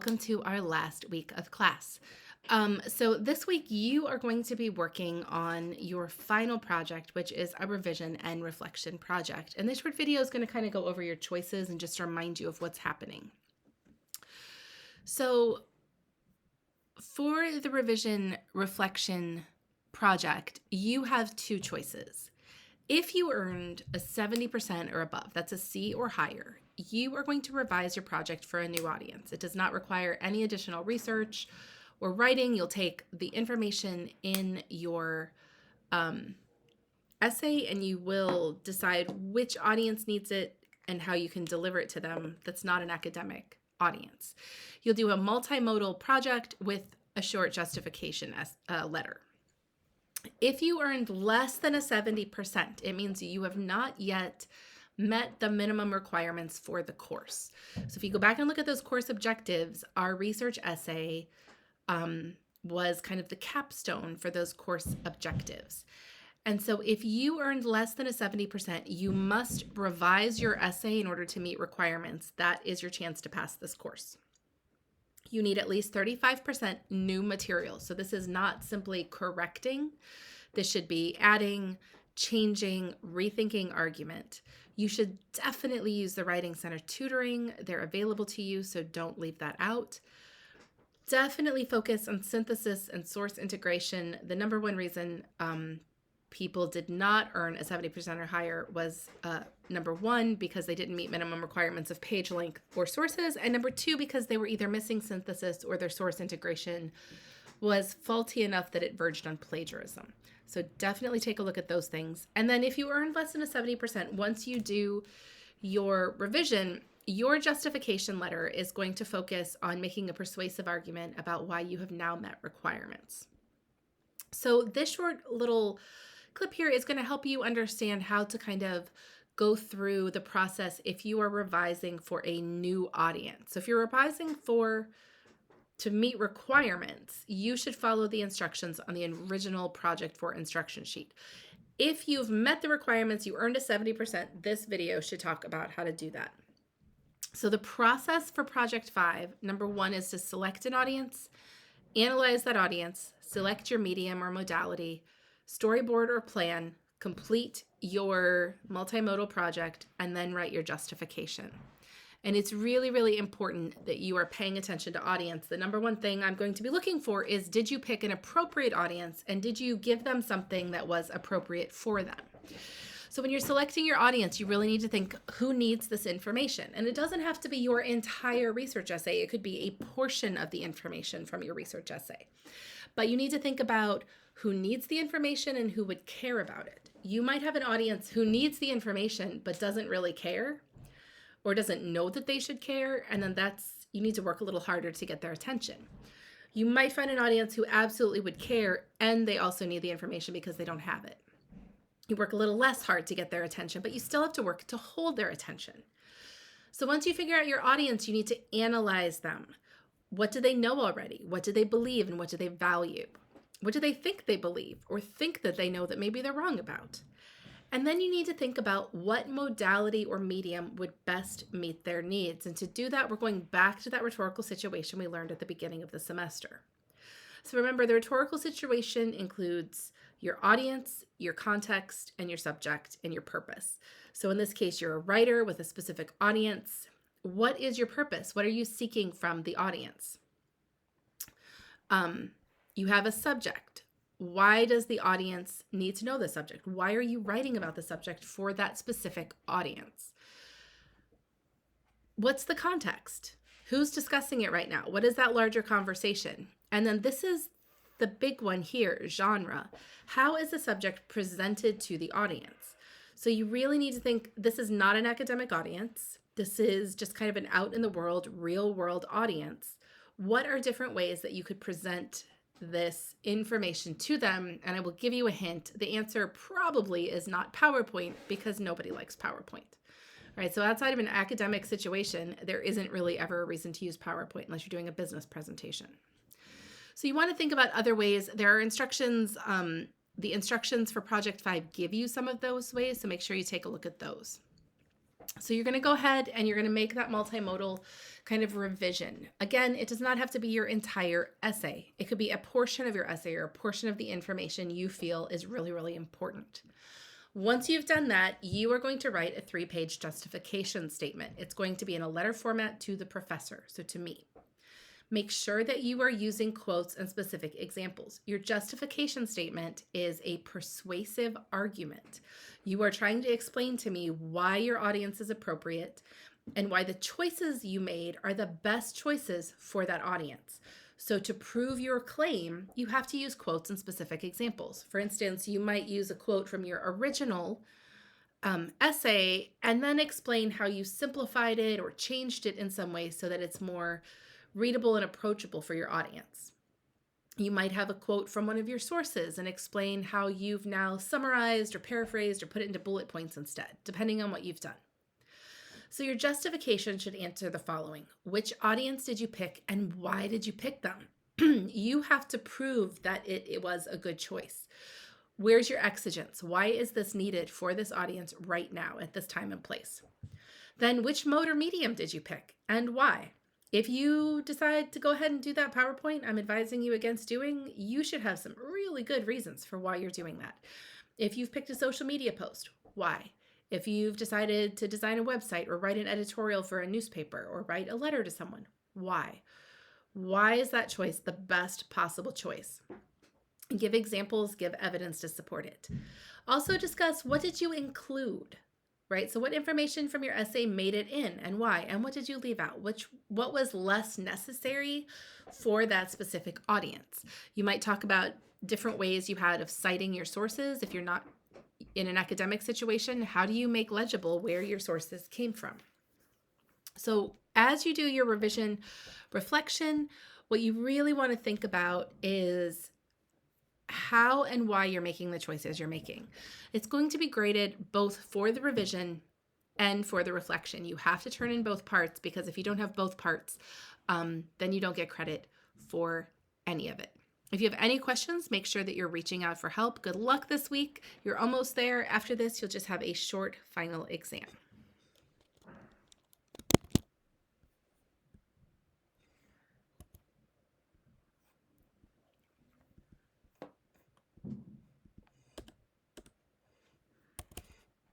Welcome to our last week of class. So this week you are going to be working on your final project, which is a revision and reflection project. And this short video is going to kind of go over your choices and just remind you of what's happening. So for the revision reflection project, you have two choices. If you earned a 70% or above, that's a C or higher, you are going to revise your project for a new audience. It does not require any additional research or writing. You'll take the information in your essay and you will decide which audience needs it and how you can deliver it to them that's not an academic audience. You'll do a multimodal project with a short justification letter. If you earned less than a 70%, it means you have not yet met the minimum requirements for the course. So if you go back and look at those course objectives, our research essay was kind of the capstone for those course objectives. And so if you earned less than a 70%, you must revise your essay in order to meet requirements. That is your chance to pass this course. You need at least 35% new material. So this is not simply correcting. This should be adding, changing, rethinking argument. You should definitely use the Writing Center tutoring. They're available to you, so don't leave that out. Definitely focus on synthesis and source integration. The number one reason people did not earn a 70% or higher was number one, because they didn't meet minimum requirements of page length or sources, and number two, because they were either missing synthesis or their source integration was faulty enough that it verged on plagiarism. So definitely take a look at those things. And then if you earn less than a 70%, once you do your revision, your justification letter is going to focus on making a persuasive argument about why you have now met requirements. So this short little clip here is going to help you understand how to kind of go through the process if you are revising for a new audience. So if you're revising to meet requirements, you should follow the instructions on the original Project 4 instruction sheet. If you've met the requirements, you earned a 70%, this video should talk about how to do that. So the process for Project 5, number one, is to select an audience, analyze that audience, select your medium or modality, storyboard or plan, complete your multimodal project, and then write your justification. And it's really, really important that you are paying attention to audience. The number one thing I'm going to be looking for is, did you pick an appropriate audience and did you give them something that was appropriate for them? So when you're selecting your audience, you really need to think, who needs this information? And it doesn't have to be your entire research essay. It could be a portion of the information from your research essay. But you need to think about who needs the information and who would care about it. You might have an audience who needs the information but doesn't really care or doesn't know that they should care, and then you need to work a little harder to get their attention. You might find an audience who absolutely would care and they also need the information because they don't have it. You work a little less hard to get their attention, but you still have to work to hold their attention. So once you figure out your audience, you need to analyze them. What do they know already? What do they believe and what do they value? What do they think they believe or think that they know that maybe they're wrong about? And then you need to think about what modality or medium would best meet their needs. And to do that, we're going back to that rhetorical situation we learned at the beginning of the semester. So remember, the rhetorical situation includes your audience, your context, and your subject, and your purpose. So in this case, you're a writer with a specific audience. What is your purpose? What are you seeking from the audience? You have a subject. Why does the audience need to know the subject? Why are you writing about the subject for that specific audience? What's the context? Who's discussing it right now? What is that larger conversation? And then this is the big one here, genre. How is the subject presented to the audience? So you really need to think, this is not an academic audience. This is just kind of an out in the world, real world audience. What are different ways that you could present this information to them? And I will give you a hint. The answer probably is not PowerPoint because nobody likes PowerPoint. Right? So outside of an academic situation, there isn't really ever a reason to use PowerPoint unless you're doing a business presentation. So you want to think about other ways. There are instructions. The instructions for Project 5 give you some of those ways, so make sure you take a look at those. So you're going to go ahead and you're going to make that multimodal kind of revision. Again, it does not have to be your entire essay. It could be a portion of your essay or a portion of the information you feel is really, really important. Once you've done that, you are going to write a 3-page justification statement. It's going to be in a letter format to the professor, so to me. Make sure that you are using quotes and specific examples. Your justification statement is a persuasive argument. You are trying to explain to me why your audience is appropriate and why the choices you made are the best choices for that audience. So to prove your claim, you have to use quotes and specific examples. For instance, you might use a quote from your original essay and then explain how you simplified it or changed it in some way so that it's more readable and approachable for your audience. You might have a quote from one of your sources and explain how you've now summarized or paraphrased or put it into bullet points instead, depending on what you've done. So your justification should answer the following. Which audience did you pick and why did you pick them? You have to prove that it was a good choice. Where's your exigence? Why is this needed for this audience right now at this time and place? Then which mode or medium did you pick and why? If you decide to go ahead and do that PowerPoint I'm advising you against doing, you should have some really good reasons for why you're doing that. If you've picked a social media post, why? If you've decided to design a website or write an editorial for a newspaper or write a letter to someone, why? Why is that choice the best possible choice? Give examples, give evidence to support it. Also discuss what did you include? Right? So what information from your essay made it in and why? And what did you leave out? What was less necessary for that specific audience? You might talk about different ways you had of citing your sources. If you're not in an academic situation, how do you make legible where your sources came from? So as you do your revision reflection, what you really want to think about is how and why you're making the choices you're making. It's going to be graded both for the revision and for the reflection. You have to turn in both parts because if you don't have both parts, then you don't get credit for any of it. If you have any questions, make sure that you're reaching out for help. Good luck this week. You're almost there. After this, you'll just have a short final exam.